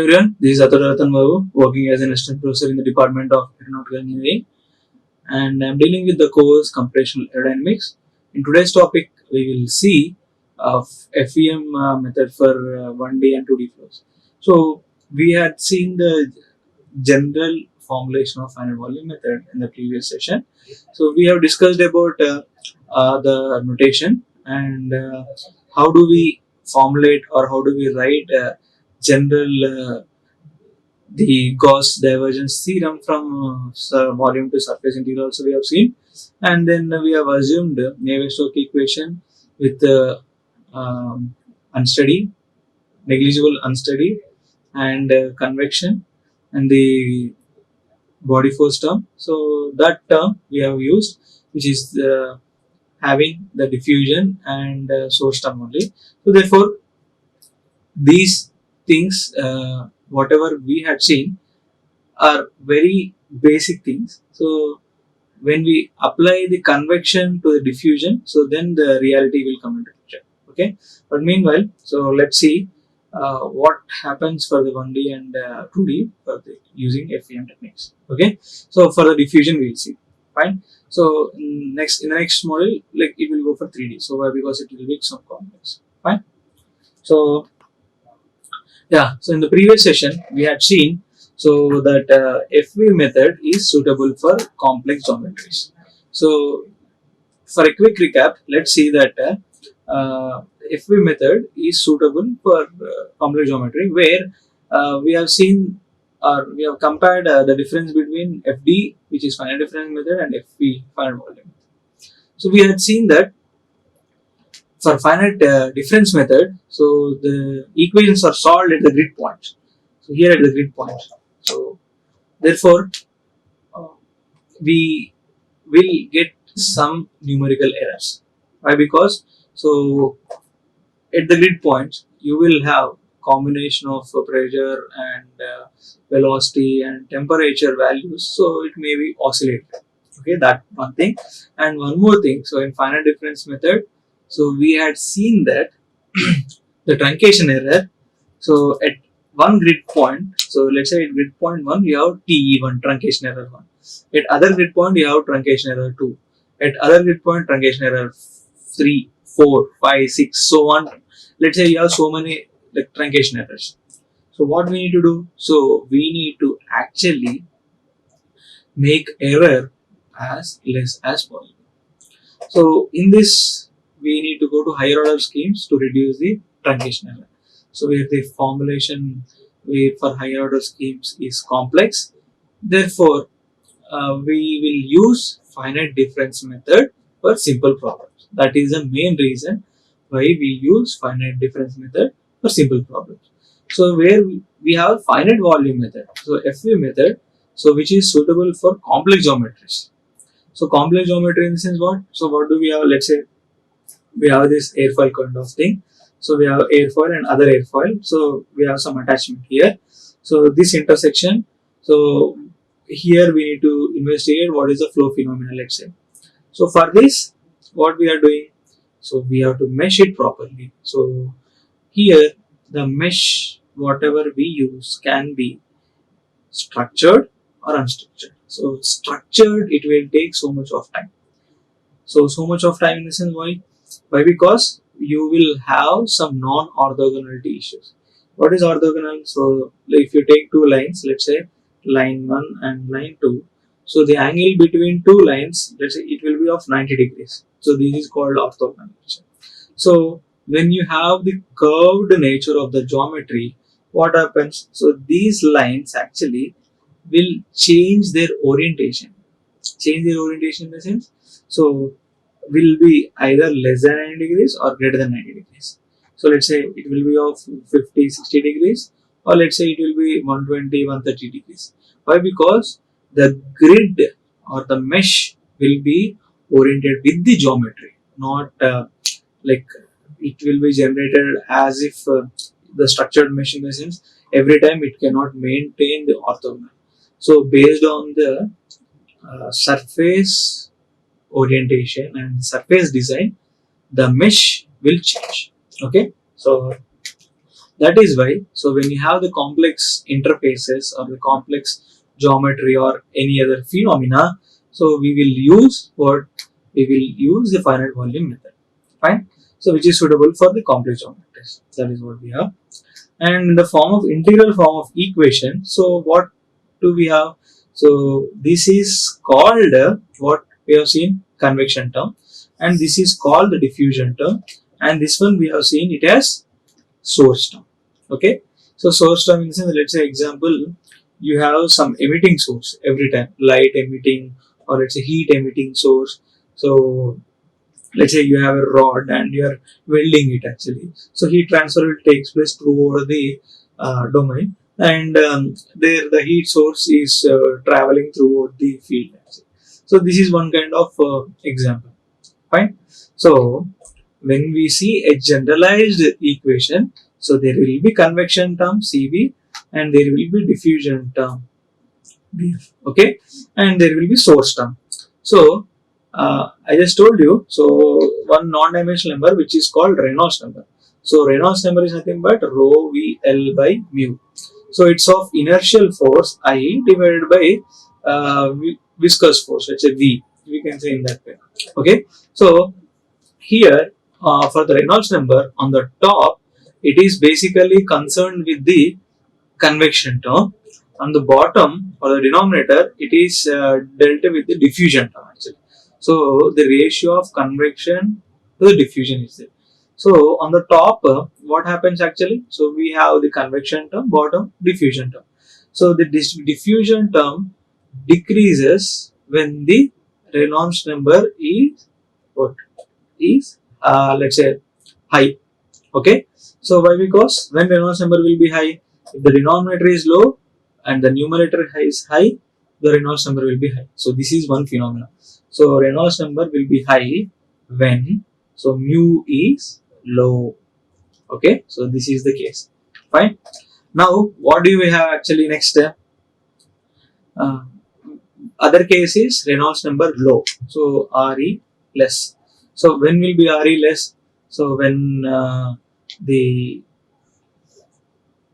everyone, this is Athota Rathan Babu, working as an assistant professor in the Department of Aeronautical Engineering, and I'm dealing with the course Computational Aerodynamics. In today's topic, we will see of FVM method for 1D and 2D flows. So we had seen the general formulation of finite volume method in the previous session. So we have discussed about the notation and how do we formulate or how do we write general the Gauss divergence theorem from volume to surface integral also we have seen, and then we have assumed Navier-Stokes equation with unsteady, negligible unsteady, and convection and the body force term. So that term we have used, which is having the diffusion and source term only. So therefore, these things, whatever we had seen, are very basic things. So when we apply the convection to the diffusion, so then the reality will come into picture. Okay, but meanwhile, so let's see what happens for the 1D and 2D for the using FVM techniques. Okay, so for the diffusion we'll see. Fine. So in the next model, like it will go for 3D. So why? Because it will be some complex. Fine. So yeah, so in the previous session we had seen so that FV method is suitable for complex geometries. So for a quick recap, let's see that FV method is suitable for complex geometry where we have seen or we have compared the difference between FD, which is finite difference method, and FV, finite volume. So we had seen that for finite difference method, so the equations are solved at the grid point. So here at the grid point. So therefore, we will get some numerical errors. Why? Because so at the grid point, you will have combination of pressure and velocity and temperature values. So it may be oscillating. Okay, that one thing. And one more thing. So in finite difference method, so we had seen that the truncation error. So at one grid point, so let's say at grid point 1 you have TE1 truncation error 1. At other grid point you have truncation error 2. At other grid point truncation error 3, 4, 5, 6, so on. Let's say you have so many like truncation errors. So what we need to do? So we need to actually make error as less as possible. So in this, we need to go to higher order schemes to reduce the truncation error. So where the formulation way for higher order schemes is complex, therefore we will use finite difference method for simple problems. That is the main reason why we use finite difference method for simple problems. So where we have finite volume method, so FV method, so which is suitable for complex geometries. So complex geometry in the sense what? So what do we have? Let's say we have this airfoil kind of thing. So we have airfoil and other airfoil. So we have some attachment here. So this intersection. So here we need to investigate what is the flow phenomena. Let's say. So for this, what we are doing? So we have to mesh it properly. So here the mesh whatever we use can be structured or unstructured. So structured it will take so much of time. So much of time in the sense why? Why? Because you will have some non-orthogonality issues. What is orthogonal? So if you take two lines, let's say line 1 and line 2. So the angle between two lines, let's say it will be of 90 degrees. So this is called orthogonal. So when you have the curved nature of the geometry, what happens? So these lines actually will change their orientation. Change their orientation in the sense, so will be either less than 90 degrees or greater than 90 degrees. So let's say it will be of 50, 60 degrees, or let's say it will be 120, 130 degrees. Why? Because the grid or the mesh will be oriented with the geometry, not like it will be generated as if the structured mesh in the sense every time it cannot maintain the orthogonal. So based on the surface orientation and surface design, the mesh will change. Okay, so That is why, so when you have the complex interfaces or the complex geometry or any other phenomena, so we will use what? We will use the finite volume method. Fine. So which is suitable for the complex geometries. That is what we have. And in the form of integral form of equation, so what do we have? So this is called what we have seen, convection term, and this is called the diffusion term, and this one we have seen it as source term. Okay, so source term in the sense, let's say example, you have some emitting source every time, light emitting or let's say heat emitting source. So let's say you have a rod and you are welding it actually, so heat transfer will takes place through the domain, and there the heat source is traveling throughout the field actually. So this is one kind of example. Fine. So when we see a generalized equation, so there will be convection term CV and there will be diffusion term BF. Okay, and there will be source term. So I just told you. So one non-dimensional number which is called Reynolds number. So Reynolds number is nothing but rho V L by mu. So it's of inertial force I divided by viscous force. Let's say V. We can say in that way. Okay. So here for the Reynolds number on the top, it is basically concerned with the convection term. On the bottom or the denominator, it is dealt with the diffusion term actually. So the ratio of convection to the diffusion is there. So on the top, what happens actually? So we have the convection term, bottom diffusion term. So the diffusion term decreases when the Reynolds number is what is let's say high. Okay, so why? Because when Reynolds number will be high, if the denominator is low and the numerator is high, the Reynolds number will be high. So this is one phenomenon. So Reynolds number will be high when so mu is low. Okay, so this is the case. Fine. Now what do we have actually next? Uh, Other case is Reynolds number low. So Re less. So when will be Re less? So when the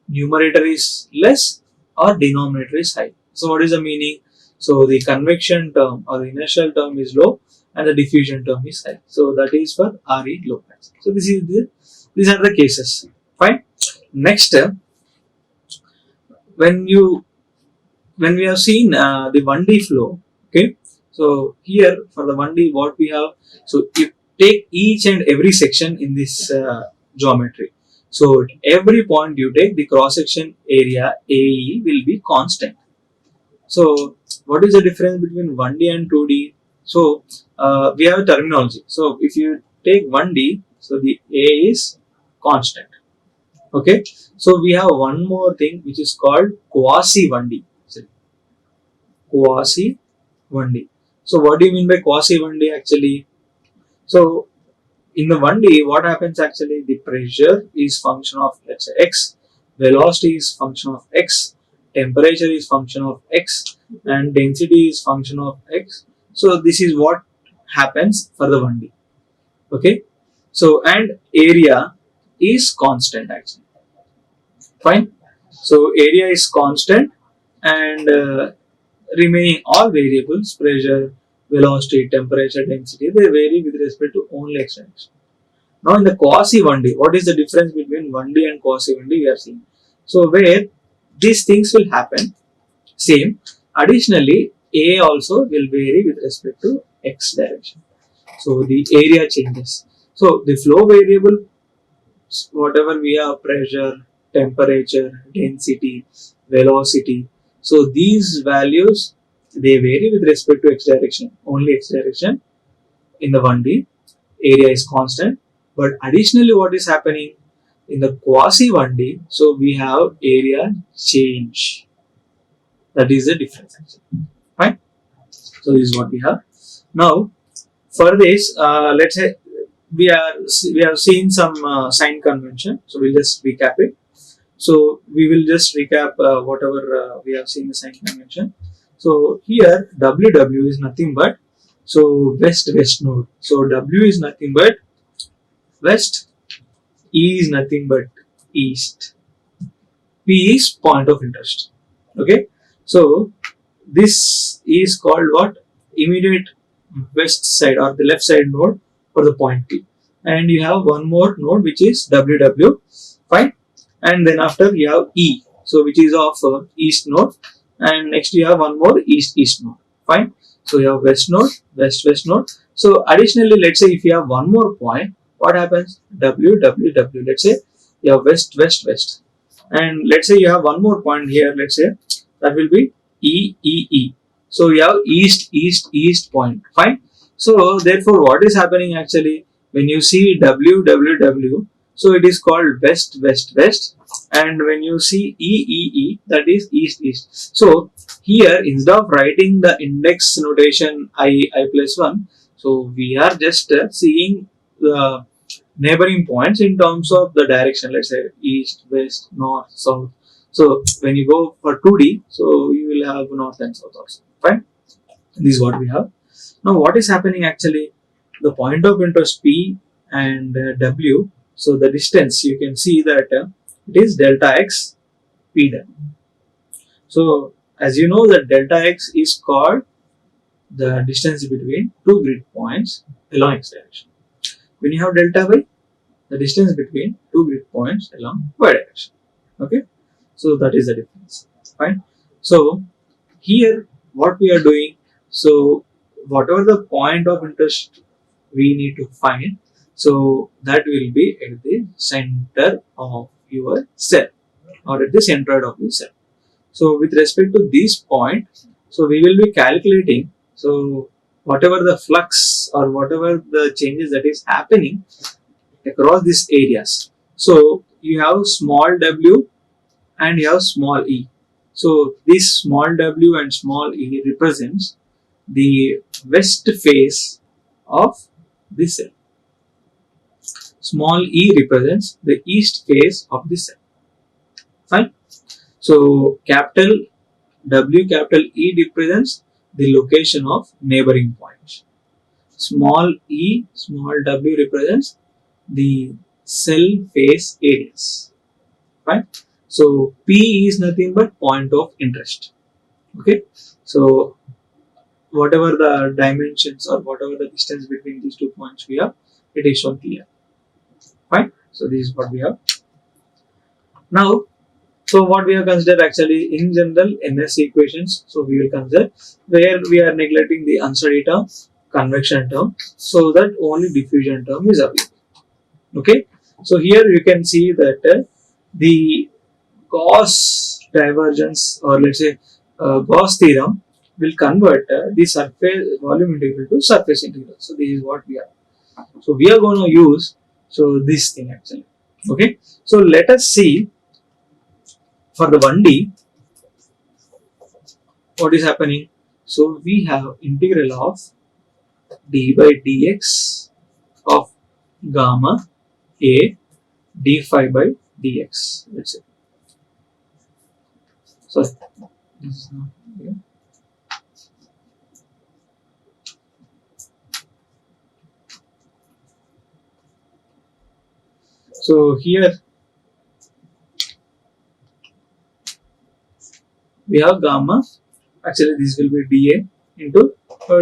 numerator is less or denominator is high. So what is the meaning? So the convection term or the inertial term is low and the diffusion term is high. So that is for Re low. So these are the cases. Fine. Next, when you when we have seen the 1D flow, okay. So here for the 1D, what we have, so you take each and every section in this geometry. So at every point you take, the cross section area AE will be constant. So what is the difference between 1D and 2D? So we have a terminology. So if you take 1D, so the A is constant. Okay. So we have one more thing which is called quasi 1D. Quasi 1D. So what do you mean by quasi 1D actually? So in the 1D, what happens actually? The pressure is function of let's say x, velocity is function of x, temperature is function of x, and density is function of x. So this is what happens for the 1D. Okay. So and area is constant actually. Fine. So area is constant and remaining all variables, pressure, velocity, temperature, density, they vary with respect to only x direction. Now in the quasi 1D, what is the difference between 1D and quasi 1D we are seeing? So where these things will happen, same. Additionally, A also will vary with respect to x direction. So the area changes. So the flow variable, whatever we have, pressure, temperature, density, velocity. So these values they vary with respect to x direction, only x direction in the 1D. Area is constant, but additionally, what is happening in the quasi 1D? So we have area change. That is the difference actually. Fine. So this is what we have. Now for this, let's say we have seen some sign convention. So we'll just recap it. So we will just recap whatever we have seen the sign convention. So here WW is nothing but so west node. So W is nothing but west, E is nothing but east. P is point of interest. Okay, so this is called what? Immediate west side or the left side node for the point P. And you have one more node which is WW, fine. And then after you have E, so which is of east node, and next you have one more east node, fine. So you have west node, west node. So additionally, let's say if you have one more point, what happens? WW. Let's say you have west, and let's say you have one more point here. Let's say that will be E. So you have east point, fine. So therefore, what is happening actually when you see WWW? So it is called west, and when you see E, that is east. So here, instead of writing the index notation I plus 1, so we are just seeing the neighboring points in terms of the direction, let's say east, west, north, south. So when you go for 2D, so you will have north and south also, fine. This is what we have. Now what is happening actually, the point of interest P and W, so the distance you can see that it is delta x P W. So as you know that delta x is called the distance between two grid points along x direction. When you have delta y, the distance between two grid points along y direction. Okay, so that is the difference, fine. So here what we are doing, so whatever the point of interest we need to find, so that will be at the center of your cell or at the centroid of the cell. So with respect to this point, so we will be calculating, so whatever the flux or whatever the changes that is happening across these areas. So you have small w and you have small e. So this small w and small e represents the west face of the cell. Small e represents the east face of the cell. Fine. So capital W, capital E represents the location of neighboring points. Small e, small w represents the cell face areas. Right? So P is nothing but point of interest. Okay. So whatever the dimensions or whatever the distance between these 2 points we have, it is shown here. Fine. So this is what we have. Now, so what we have considered actually in general NS equations. So we will consider where we are neglecting the unsteady term, convection term, so that only diffusion term is available. Okay. So here you can see that the Gauss divergence, or let's say Gauss theorem, will convert the surface volume integral to surface integral. So this is what we are. So we are going to use this thing actually. Okay. So let us see for the 1D what is happening. So we have integral of d by dx of gamma a d phi by dx. Let's say. So this is not here. So here we have gamma. Actually, this will be dA into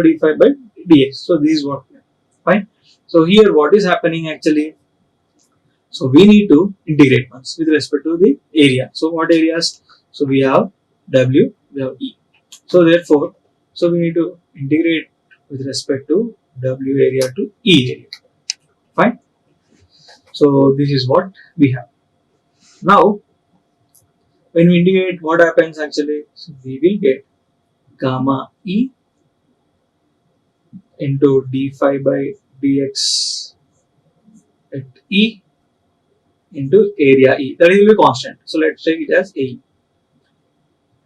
d phi by dx. So this is what we have. Fine. So here, what is happening actually? So we need to integrate once with respect to the area. So what areas? So we have W, we have E. So therefore, so we need to integrate with respect to W area to E area. Fine. So this is what we have. Now, when we integrate, what happens actually? So we will get gamma E into d phi by dx at E into area E. That will be constant. So let's take it as A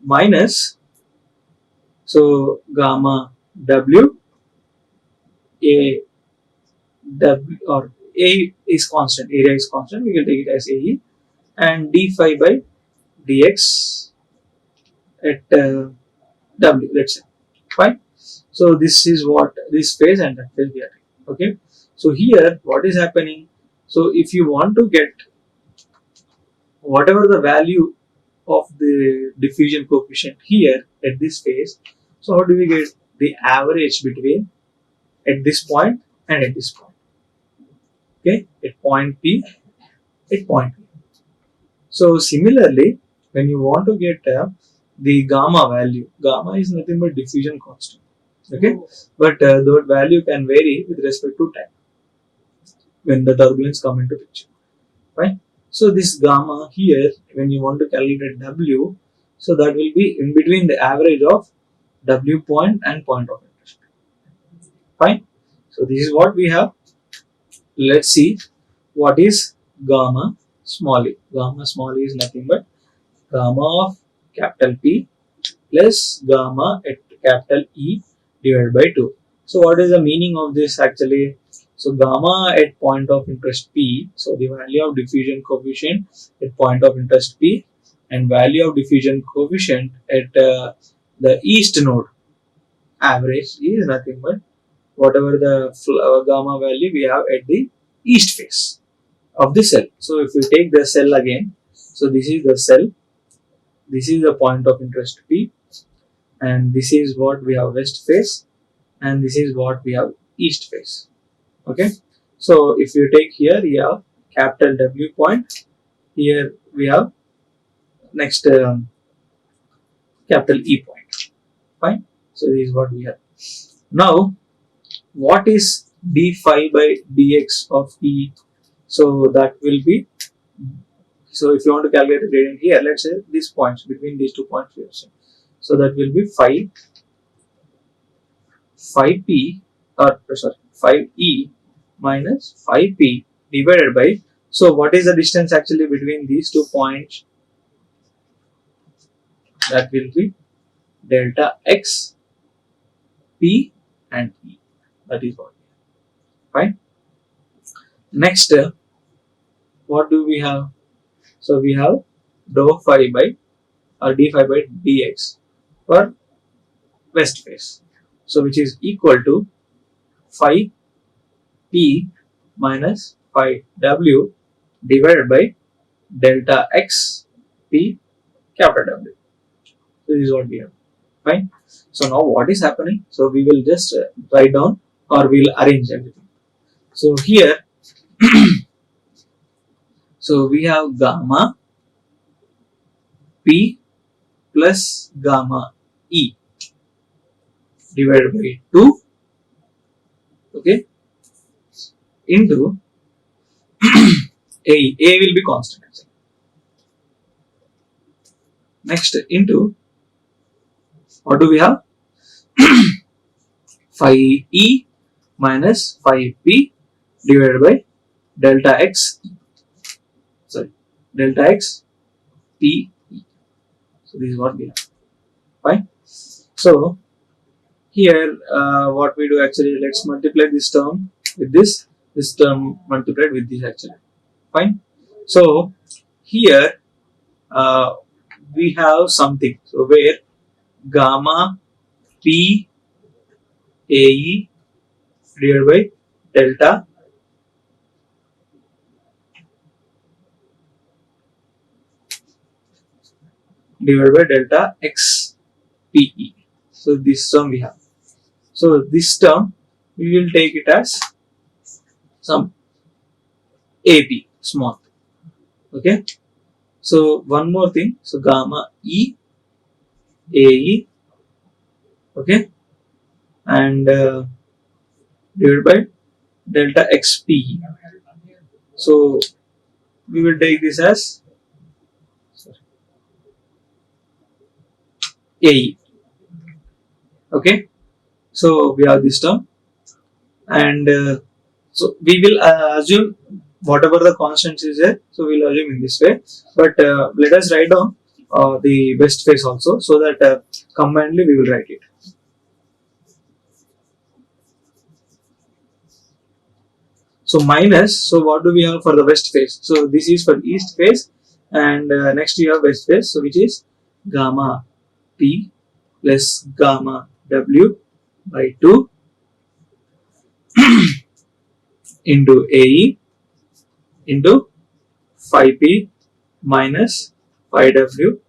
minus, so gamma W A W, or A is constant, area is constant, we will take it as AE, and d phi by dx at W, let's say. Fine. So this is what this phase and that phase we are taking. Okay. So here what is happening? So if you want to get whatever the value of the diffusion coefficient here at this phase. So how do we get the average between at this point and at this point? Okay, at point P, at point P. So similarly, when you want to get the gamma value, gamma is nothing but diffusion constant. Okay, but that value can vary with respect to time when the turbulence come into picture. Right? So this gamma here, when you want to calculate W, so that will be in between the average of W point and point of interest. Fine. So this is what we have. Let's see what is gamma small e. Gamma small e is nothing but gamma of capital P plus gamma at capital E divided by 2. So what is the meaning of this actually? So gamma at point of interest P, so the value of diffusion coefficient at point of interest P and value of diffusion coefficient at the east node average is nothing but whatever the gamma value we have at the east face of the cell. So if we take the cell again, so this is the cell, this is the point of interest P, and this is what we have west face, and this is what we have east face. Okay, so if you take here, you have capital W point, here we have next capital E point. Fine, so this is what we have. Now what is d phi by dx of E? So that will be, so if you want to calculate the gradient here, let's say these points, between these 2 points we have seen. So that will be phi p, or sorry, phi e minus phi p divided by, so what is the distance actually between these 2 points? That will be delta x p and e. That is what we have. Fine. Next, what do we have? So we have dou phi by, or d phi by dx for west face. So which is equal to phi p minus phi w divided by delta x p capital W. So this is what we have. Fine. So now what is happening? So we will just write down, or we will arrange everything. So here, so we have gamma P plus gamma E divided by 2, okay, into A will be constant actually. Next, into, what do we have? Phi E minus phi P divided by delta x, sorry, delta x P E. So this is what we have. Fine. So here what we do actually, let's multiply this term with this term multiplied with this actually. Fine. So here we have something, so where gamma P AE divided by delta x PE. So this term we have. So this term we will take it as some AP small. Okay. So one more thing. So gamma E AE, okay, and divided by delta x PE. So we will take this as AE. Okay. So we have this term, and so we will assume whatever the constants is there, so we will assume in this way, but let us write down the west face also, so that combinedly we will write it. So minus, so what do we have for the west face? So this is for east face, and next we have west face, so which is gamma P plus gamma W by 2 into AE into phi P minus phi W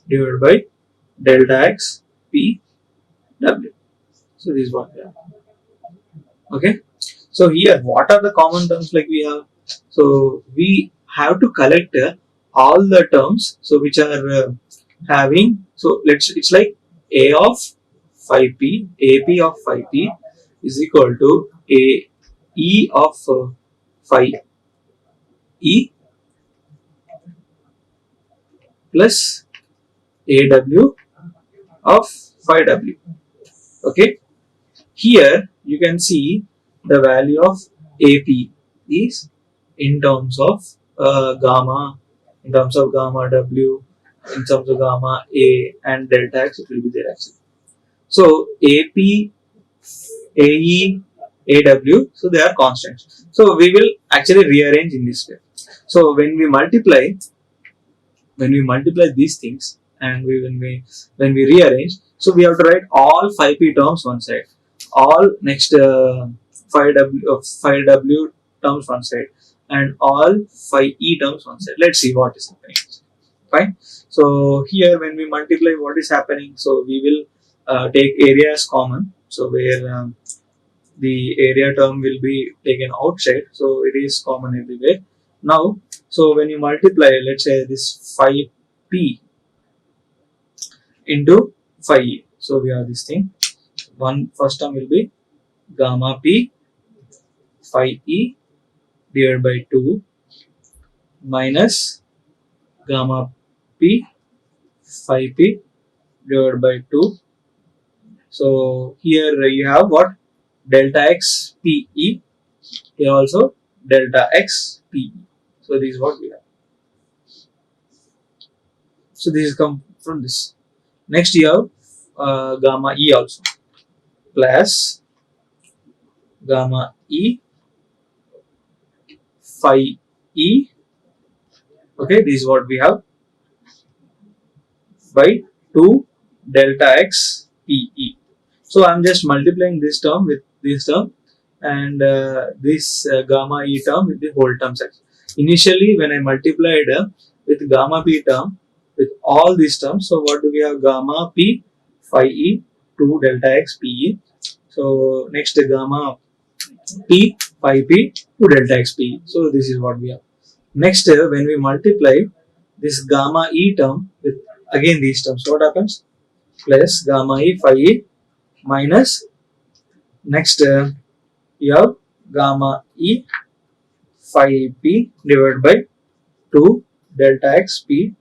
divided by delta x p w. So this is what we have. Okay. So here, what are the common terms like we have? So we have to collect all the terms. So which are having. So it's like a of phi p, ap of phi p is equal to a e of phi e plus aw of phi w. Okay. Here you can see the value of AP is in terms of gamma, in terms of gamma W, in terms of gamma A and delta X, it will be there actually. So AP, AE, AW, so they are constants. So we will actually rearrange in this way. So when we multiply these things and when we rearrange, so we have to write all 5p terms one side, all next 5w terms one side, and all 5e terms one side. Let's see what is happening. Fine. So here when we multiply, what is happening, so we will take area as common, so where the area term will be taken outside, so it is common everywhere. Now, so when you multiply, let's say this 5p into 5e, so we have this thing. One first term will be gamma p 5e divided by 2 minus gamma p 5p divided by 2. So here you have what, delta x pe, here also delta x pe. So this is what we have. So this is come from this. Next you have gamma e also plus gamma e phi e. Okay, this is what we have by 2 delta x pe. So I'm just multiplying this term with this term and this gamma e term with the whole term section. Initially, when I multiplied with gamma p term with all these terms, so what do we have? Gamma p phi e 2 delta x pe. So next gamma p phi p 2 delta x pe. So this is what we have. Next, when we multiply this gamma e term with again these terms, what happens? Plus gamma e phi e minus next you have gamma e phi p divided by 2 delta x p.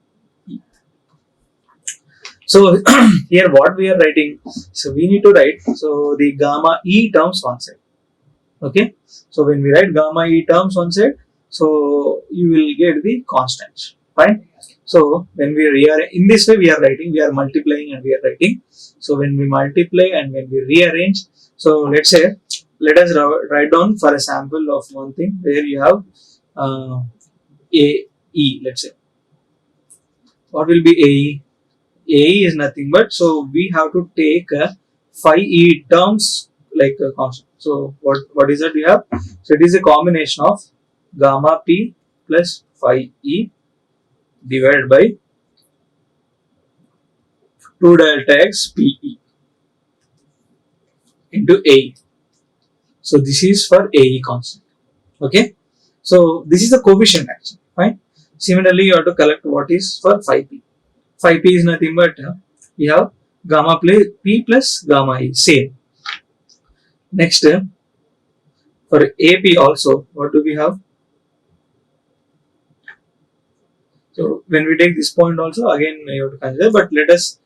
So here what we are writing, so we need to write so the gamma e terms one side. Okay, so when we write gamma e terms one side, so you will get the constants. Fine. So when we rearrange in this way, we are multiplying and we are writing. So when we multiply and when we rearrange, so let's say let us write down for a sample of one thing where you have a e. Let's say what will be a e? A is nothing but, so we have to take 5e terms like a constant. So what is that we have? So it is a combination of gamma p plus 5e divided by 2 delta x pe into a. So this is for a constant. Okay. So this is the coefficient actually. Fine. Similarly, you have to collect what is for 5p. 5p is nothing but we have gamma p plus gamma e, same. Next, for AP also, what do we have? So when we take this point also, again you have to consider, but let us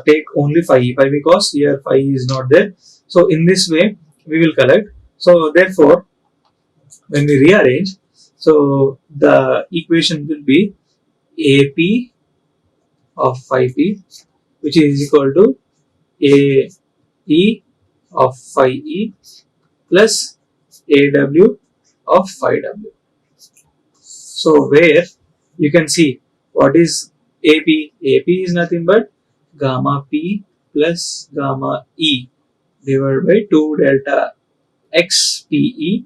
take only phi because here phi is not there. So in this way, we will collect. So therefore, when we rearrange, so the equation will be AP of phi p, which is equal to a e of phi e plus aw of phi w. So where you can see what is AP. AP is nothing but gamma p plus gamma e divided by 2 delta x pe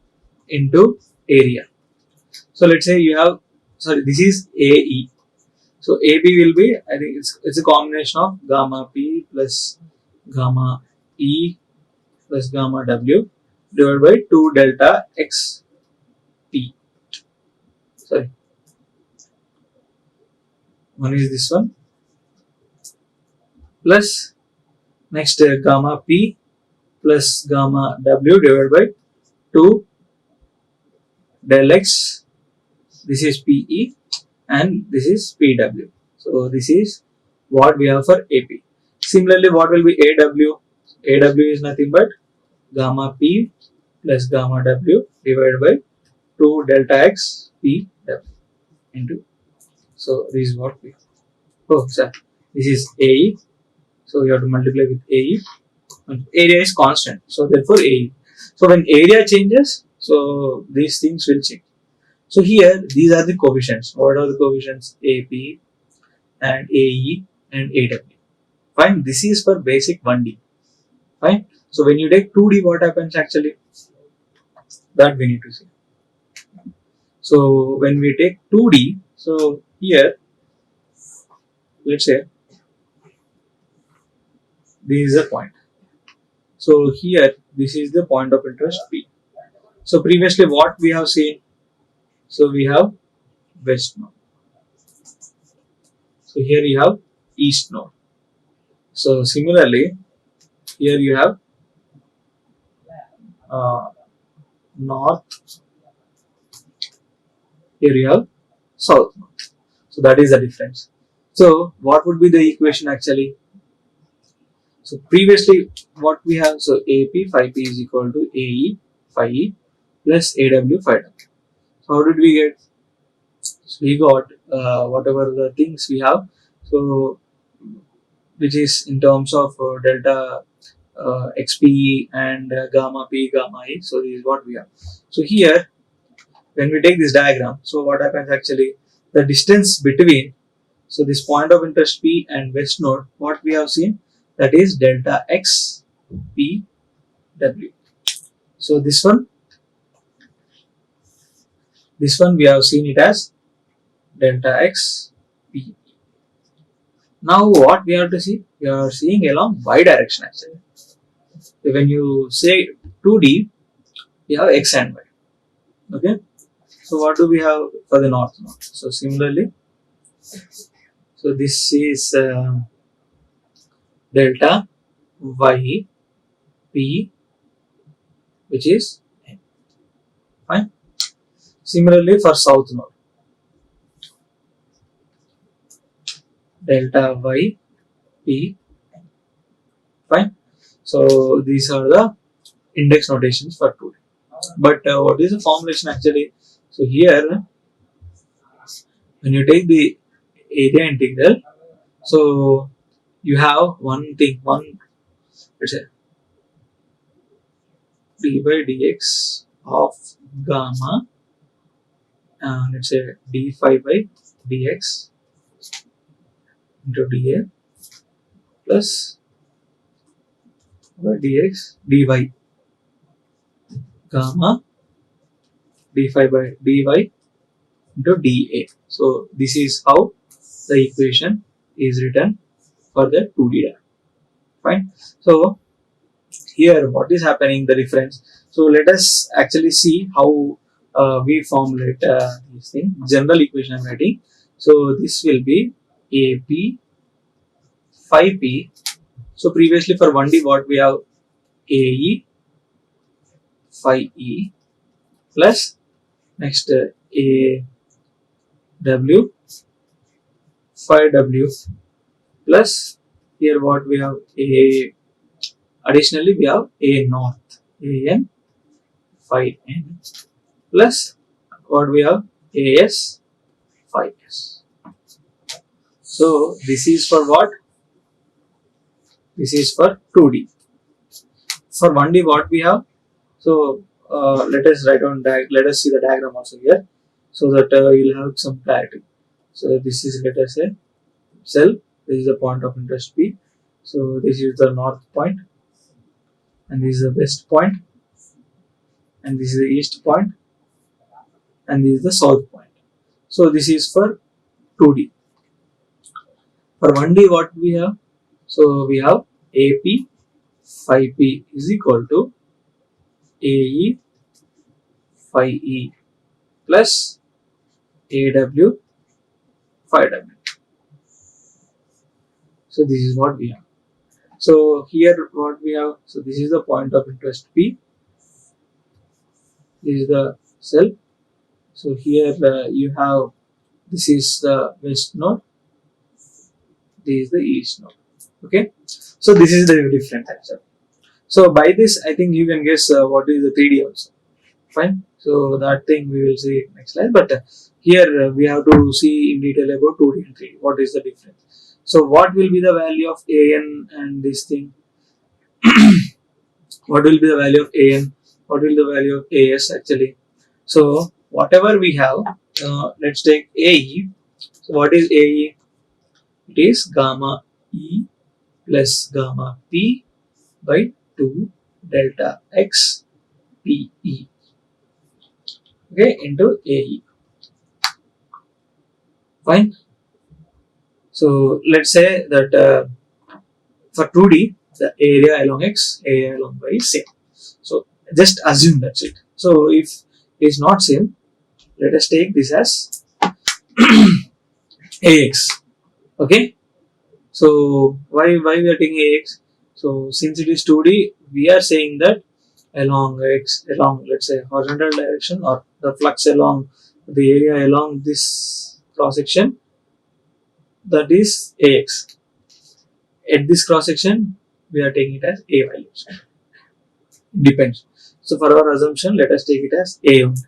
into area. So let's say you have, sorry, this is AE. So AB will be, I think it's a combination of gamma P plus gamma E plus gamma W divided by 2 delta X P. Sorry, one is this one plus next gamma P plus gamma W divided by 2 del X. This is PE and this is PW. So this is what we have for AP. Similarly, what will be AW? AW is nothing but gamma P plus gamma W divided by 2 delta X P W into. So this is what we. Oh, sorry. This is AE. So you have to multiply with AE. Area is constant. So therefore AE. So when area changes, so these things will change. So here these are the coefficients. What are the coefficients? AP and AE and AW. Fine. This is for basic 1D. Fine. So when you take 2D, what happens actually? That we need to see. So when we take 2D, so here, let's say this is a point. So here, this is the point of interest P. So previously what we have seen, so we have west node. So here you have east node. So similarly, here you have north. Here you have south node. So that is the difference. So what would be the equation actually? So previously what we have, so AP phi P is equal to AE phi E plus AW phi W. So how did we get? So we got whatever the things we have. So which is in terms of delta XP and gamma P gamma E. So this is what we have. So here when we take this diagram, so what happens actually? The distance between, so this point of interest P and west node, what we have seen, that is delta X P W. So this one we have seen it as delta X P. Now what we have to see? We are seeing along y direction actually. When you say 2D, we have X and Y. Okay. So what do we have for the north node? So similarly, so this is delta Y P, which is N. Fine. Similarly for south node, delta Y P. Fine. So these are the index notations for 2D. But what is the formulation actually? So here, when you take the area integral, so you have one thing, let's say d by dx of gamma, let's say d phi by dx into dA plus by dx dy gamma d phi by dy into dA. So this is how the equation is written for the 2D diagram. Fine. So here what is happening, the difference. So let us actually see how we formulate this thing. General equation I am writing. So this will be AP phi P. So previously for 1D what we have, AE phi E plus next AW phi W plus here what we have, additionally we have A north, AN phi N plus what we have, AS phi S. So this is for what? This is for 2D. For 1D what we have? So let us write on let us see the diagram also here, so that you'll have some clarity. So this is, let us say, cell. This is the point of interest P. So this is the north point, and this is the west point, and this is the east point, and this is the south point. So this is for 2D. For 1D, what we have? So we have AP 5P is equal to AE 5E plus AW 5W. So this is what we have. So here what we have, so this is the point of interest P, this is the cell. So here you have, this is the west node, this is the east node. Okay, so this is the different answer. So by this I think you can guess what is the 3D also. Fine, so that thing we will see next slide, but here we have to see in detail about 2D and 3D, what is the difference. So what will be the value of AN and this thing? What will be the value of AN? What will be the value of AS actually? So whatever we have, let's take AE. So what is AE? It is gamma E plus gamma P by 2 delta X PE, okay, into AE. Fine. So let's say that for 2D, the area along X, area along Y is same. So just assume that's it. So if it is not same, let us take this as AX. Okay. So why we are taking AX? So since it is 2D, we are saying that along X, along let's say horizontal direction, or the flux along the area along this cross section, that is AX. At this cross section, we are taking it as A values. Depends. So for our assumption, let us take it as A only.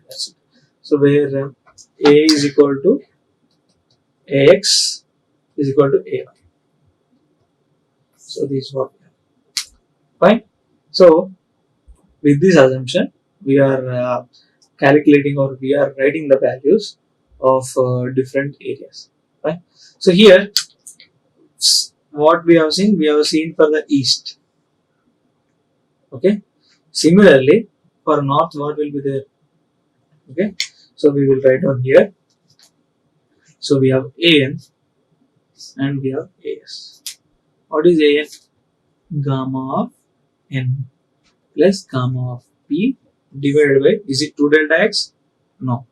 So where A is equal to AX is equal to A. So this is what we have. Fine. So with this assumption, we are calculating, or we are writing the values of different areas. Fine. So here, what we have seen for the east. Okay. Similarly, for north, what will be there? Okay. So we will write on here. So we have AN and we have AS. What is AN? Gamma of N plus gamma of P divided by, is it 2 delta X? No.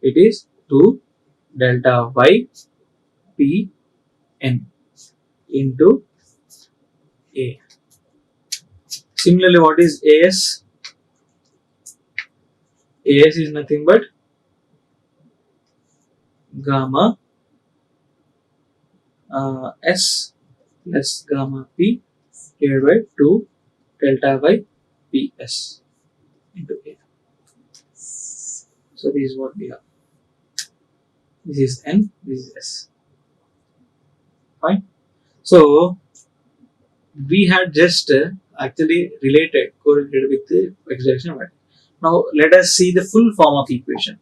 It is 2 delta Y P N into A. Similarly, what is AS? AS is nothing but gamma S plus gamma P divided by 2 delta Y PS into A. So this is what we have. This is N, this is S. Fine. So we had just actually correlated with the x direction. Now let us see the full form of equation.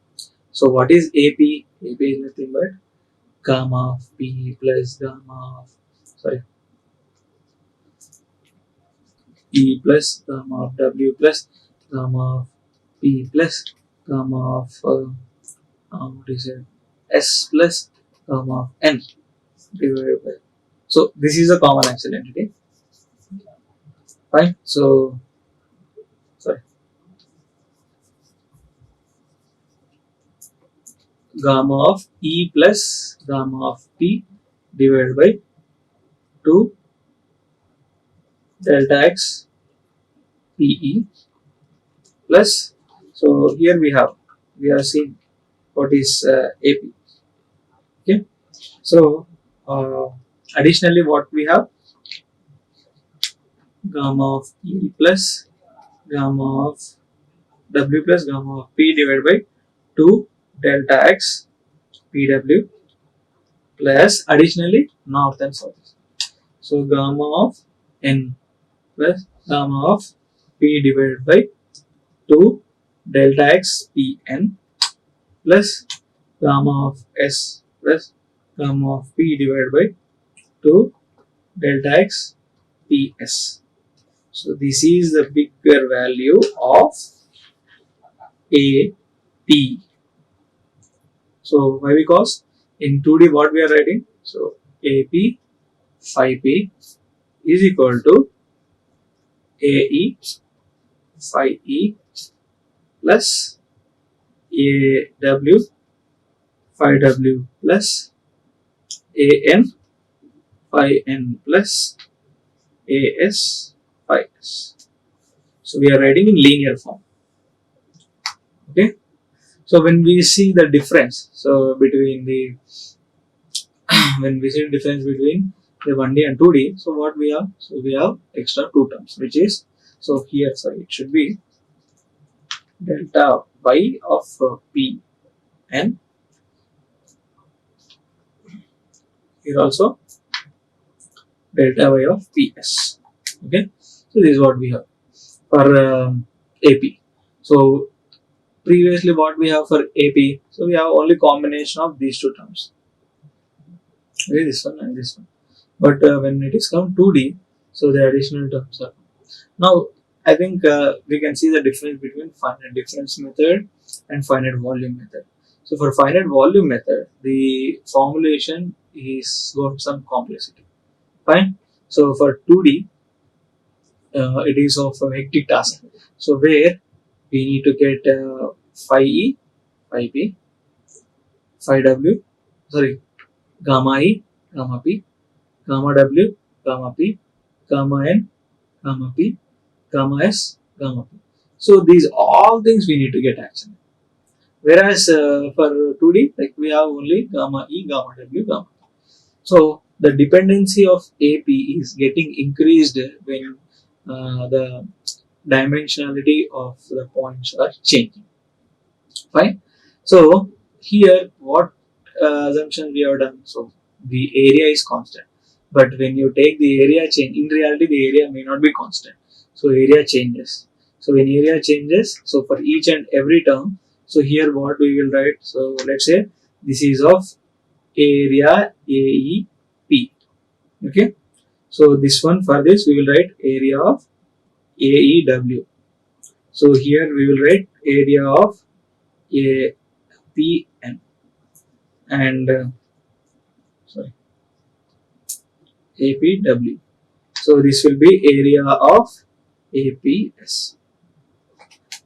So what is AP? AP is nothing but gamma of P plus gamma of, sorry, E plus gamma of W plus gamma of P plus gamma of what is it? S plus gamma of N divided by. So this is a common axial entity. Fine. So sorry, gamma of E plus gamma of P divided by 2 delta X PE plus. So here we are seeing what is AP. Okay. So additionally, what we have, gamma of E plus gamma of W plus gamma of P divided by 2 delta X PW plus additionally north and south. So gamma of N plus gamma of P divided by 2 delta X Pn plus gamma of S plus gamma of P divided by 2 delta X Ps. So this is the bigger value of AP. So why? Because in 2D what we are writing? So AP phi p is equal to AE phi E plus AW phi W plus AN phi N plus AS phi S. So we are writing in linear form. Okay. So when we see the difference, so between the when we see the difference between the 1D and 2D, so what we have? So we have extra two terms, which is, so here, sorry, it should be delta y of P and here also delta y of PS. Okay, so this is what we have for AP. So previously, what we have for AP, so we have only combination of these two terms. Okay, this one and this one. But when it is come 2D, so the additional terms are now. I think we can see the difference between finite difference method and finite volume method. So for finite volume method, the formulation is got some complexity. Fine. So for 2D, it is of a hectic task. So where we need to get phi E, phi P, phi W, sorry, gamma E, gamma P, gamma W, gamma P, gamma N, gamma P, gamma S, gamma P. So these all things we need to get actually. Whereas for 2D, like we have only gamma E, gamma W, gamma. So the dependency of AP is getting increased when the dimensionality of the points are changing. Fine. So here, what assumption we have done? So the area is constant, but when you take the area change, in reality the area may not be constant. So area changes. So when area changes, so for each and every term, so here what we will write? So let's say this is of area AEP. Okay. So this one for this we will write area of AEW. So here we will write area of APN and sorry APW. So this will be area of APS.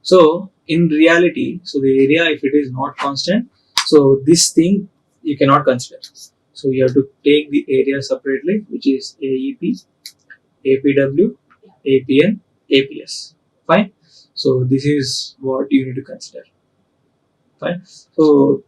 So in reality, so the area if it is not constant, so this thing you cannot consider. So you have to take the area separately, which is AEP, APW, APN, APS. Fine. So this is what you need to consider. Fine. So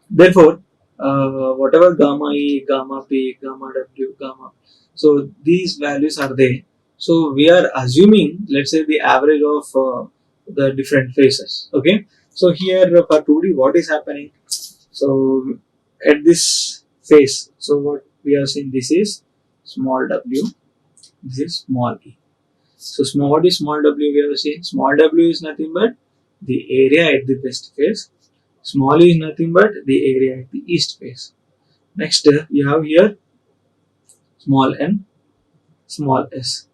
therefore, whatever gamma E, gamma P, gamma W, gamma, so these values are there. So we are assuming, let's say, the average of the different phases. Okay. So here for 2D, what is happening? So at this phase, so what we are seeing, this is small w, this is small e. So small, what is small w we have seen? Small w is nothing but the area at the west face. Small e is nothing but the area at the east face. Next, you have here small n, small s.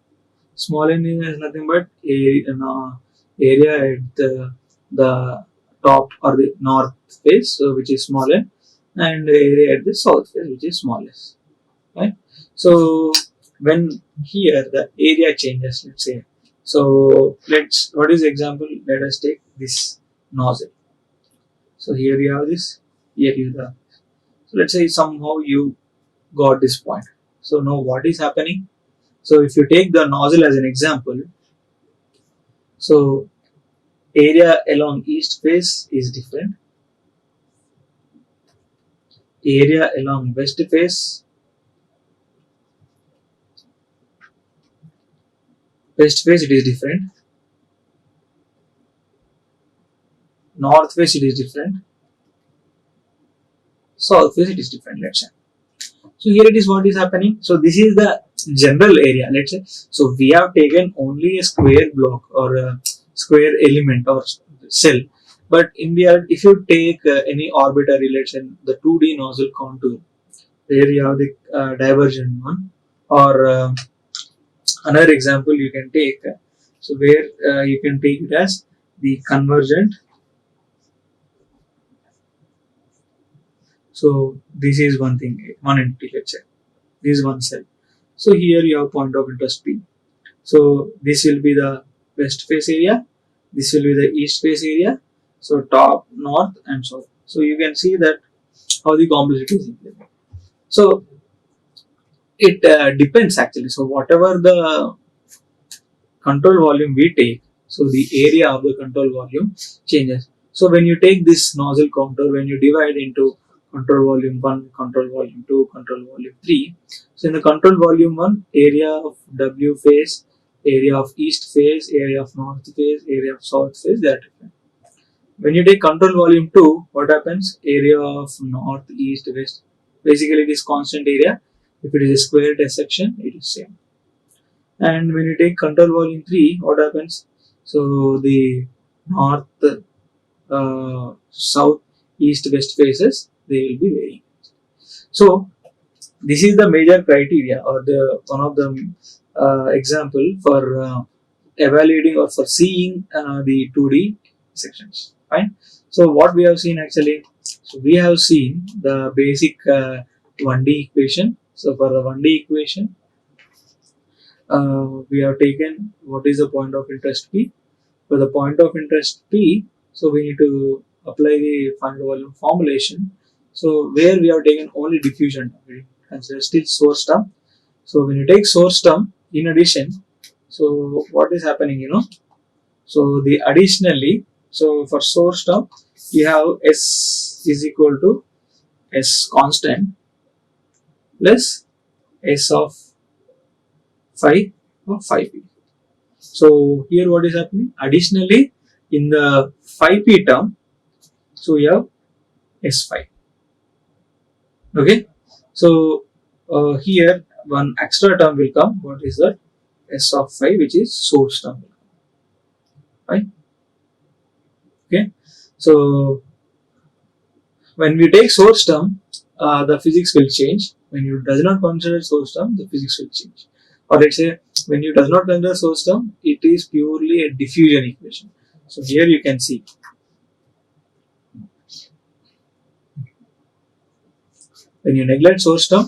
Small n is nothing but area at the top or the north face, so which is small n, and area at the south face, which is small s. Right? So when here the area changes, let's say. So let's what is the example? Let us take this nozzle. So here you have this. Here you have. So let's say somehow you got this point. So now what is happening? So if you take the nozzle as an example, so area along east face is different. Area along west face it is different. North face it is different. South face it is different. Let's say. So here it is what is happening. So this is the general area. Let's say. So we have taken only a square block or a square element or cell. But in reality, if you take any orbiter relation, the 2D nozzle contour, where you have the divergent one, or another example you can take. So where you can take it as the convergent. So this is one thing, one entity. Let's say This is one cell. So here you have point of interest P. So this will be the west face area. This will be the east face area. So top, north, and south. So you can see that how the complexity is implemented. So it depends actually. So whatever the control volume we take, so the area of the control volume changes. So when you take this nozzle counter, when you divide into control volume 1, control volume 2, control volume 3, so in the control volume 1, area of W phase, area of east phase, area of north phase, area of south phase, they are different. When you take control volume 2, what happens? Area of north, east, west, basically it is constant area. If it is a square section, it is same. And when you take control volume 3, what happens? So the north, south, east, west phases, they will be varying. So this is the major criteria or the one of the example for evaluating or for seeing the 2D sections. Fine. So what we have seen actually, so we have seen the basic 1D equation. So for the 1D equation, we have taken what is the point of interest P. For the point of interest P, so we need to apply the final volume formulation. So where we have taken only diffusion term, we consider still source term. So when you take source term, in addition, so what is happening, So the additionally, so for source term, you have S is equal to S constant plus S of phi of phi p. So here what is happening? Additionally, in the phi p term, so we have S phi. Okay. So here one extra term will come. What is that? S of phi, which is source term. Right. Okay. So when we take source term, the physics will change. When you does not consider source term, the physics will change. Or let's say when you does not consider source term, it is purely a diffusion equation. So here you can see when you neglect source term,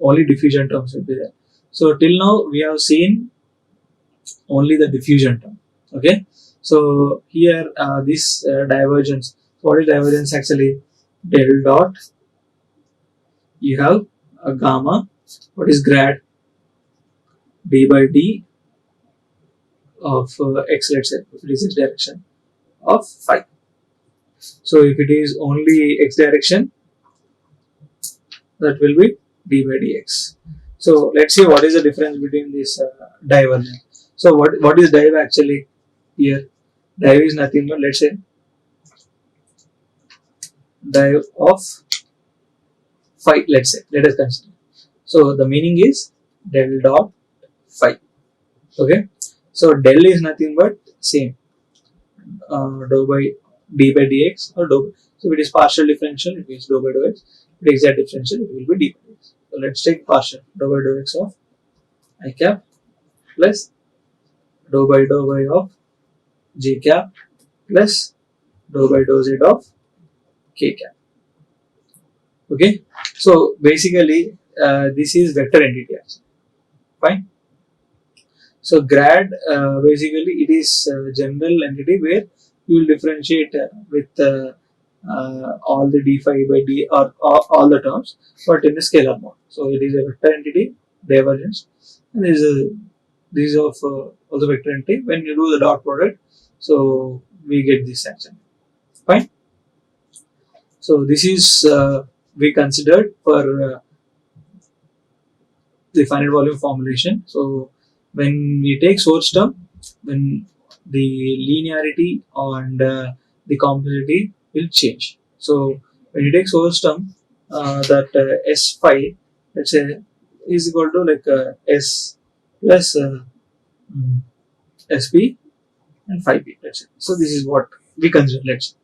only diffusion terms will be there. So till now we have seen only the diffusion term. Okay. So here this divergence. What is divergence actually? Del dot. You have a gamma. What is grad? D by d of x, let's say, if it is x direction of phi. So if it is only x direction, that will be d by dx. So let's see what is the difference between this divergence. So what is dive actually here? Dive is nothing but, let's say, dive of phi. Let's say, let us consider. So the meaning is del dot phi. Okay. So del is nothing but same dou by d by dx or dou. So if it is partial differential, it means dou by dou x. If it is exact differential, it will be d by dx. So let's take partial dou by dou x of I cap plus dou by of j cap plus dou by dou z of k cap. Okay. So basically, this is vector entity actually. Fine. So grad basically it is general entity where you will differentiate with all the d phi by d or all the terms, but in a scalar mode. So it is a vector entity divergence, and this is of also vector entity. When you do the dot product, so we get this action. Fine. So this is we considered for the finite volume formulation. So when we take source term, when the linearity and the complexity will change. So when you take source term, that S phi, let's say, is equal to like S plus SP and phi p. Let's say. So this is what we consider. Let's say.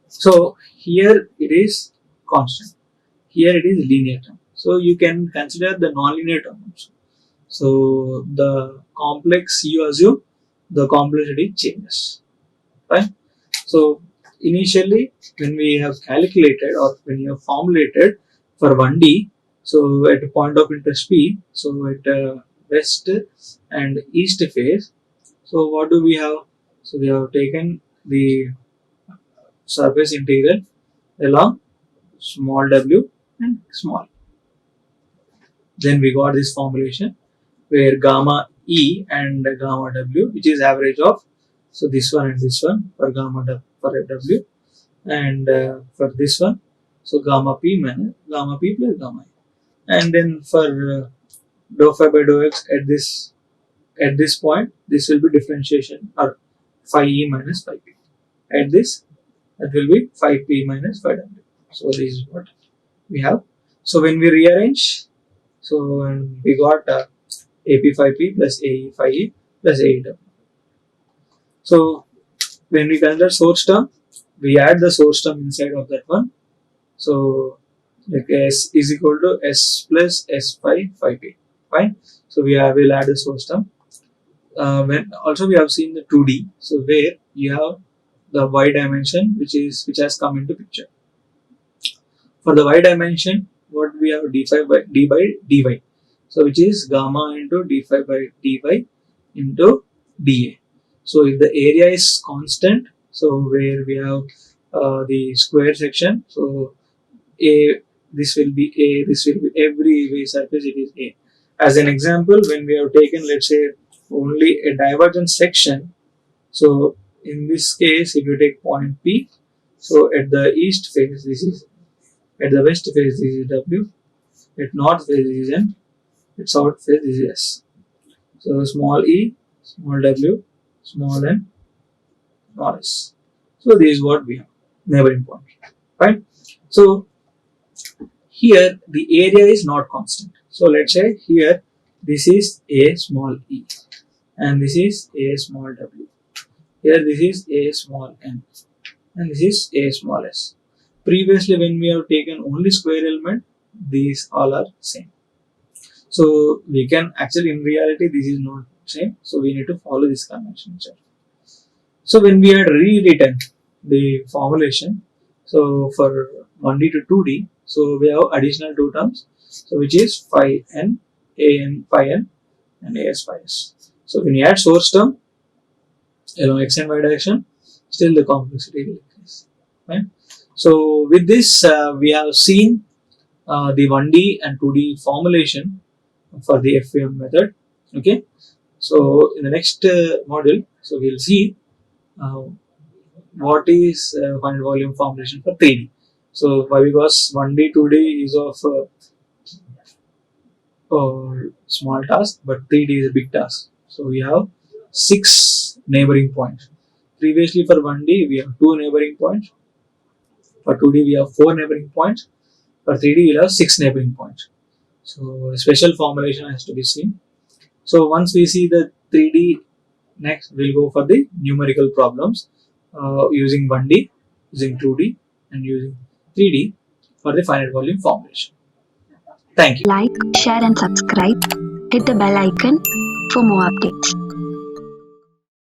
So here it is constant. Here it is linear term. So you can consider the non-linear term also. So the complex you assume, the complexity changes. Right? So initially when we have calculated or when you have formulated for 1D, So at a point of interest P, so at west and east phase, so what do we have? So we have taken the surface integral along small w and small. Then we got this formulation where gamma E and gamma W, which is average of, so this one and this one for gamma W, for W, and for this one, so gamma P minus gamma P plus gamma E. And then for dou phi by dou x at this point, this will be differentiation or phi E minus phi P. At this, that will be phi P minus phi W. So this is what we have. So when we rearrange, so we got AP phi P plus AE phi E plus AE W. So when we consider source term, we add the source term inside of that one. So like S is equal to S plus S phi P. Fine. So will add the source term. When also we have seen the 2D. So where you have the y dimension which has come into picture. For the y dimension, what we have d phi by dy. So which is gamma into d phi by dy into dA. So if the area is constant, so where we have the square section, so A, this will be A, this will be every way surface, it is A. As an example, when we have taken, let's say, only a divergent section, so in this case, if you take point P, so at the east face, this is, at the west face, this is W, at north face, this is N, at south face, this is S. So small e, small w, small n, small s. So this is what we have, neighboring point, right? So here the area is not constant. So let's say here this is a small e and this is a small w. Here this is a small n and this is a small s. Previously when we have taken only square element, these all are same. So we can actually, in reality, this is not same. So we need to follow this convention. So when we had rewritten the formulation, so for 1D to 2D, so we have additional two terms, so which is phi n, a n phi n, and as phi s. So when you add source term along x and y direction, still the complexity will increase. Right? So with this, we have seen the 1D and 2D formulation for the FVM method. Okay, so in the next module, so we'll see uh, what is finite volume formulation for 3D. So why? Because 1D 2D is of small task, but 3D is a big task. So we have 6 neighboring points. Previously for 1D we have 2 neighboring points. For 2D we have 4 neighboring points. For 3D we'll have 6 neighboring points. So a special formulation has to be seen. So once we see the 3D, next we'll go for the numerical problems using 1D, using 2D and using 3D for the finite volume formulation. Thank you. Like, share and subscribe. Hit the bell icon for more updates.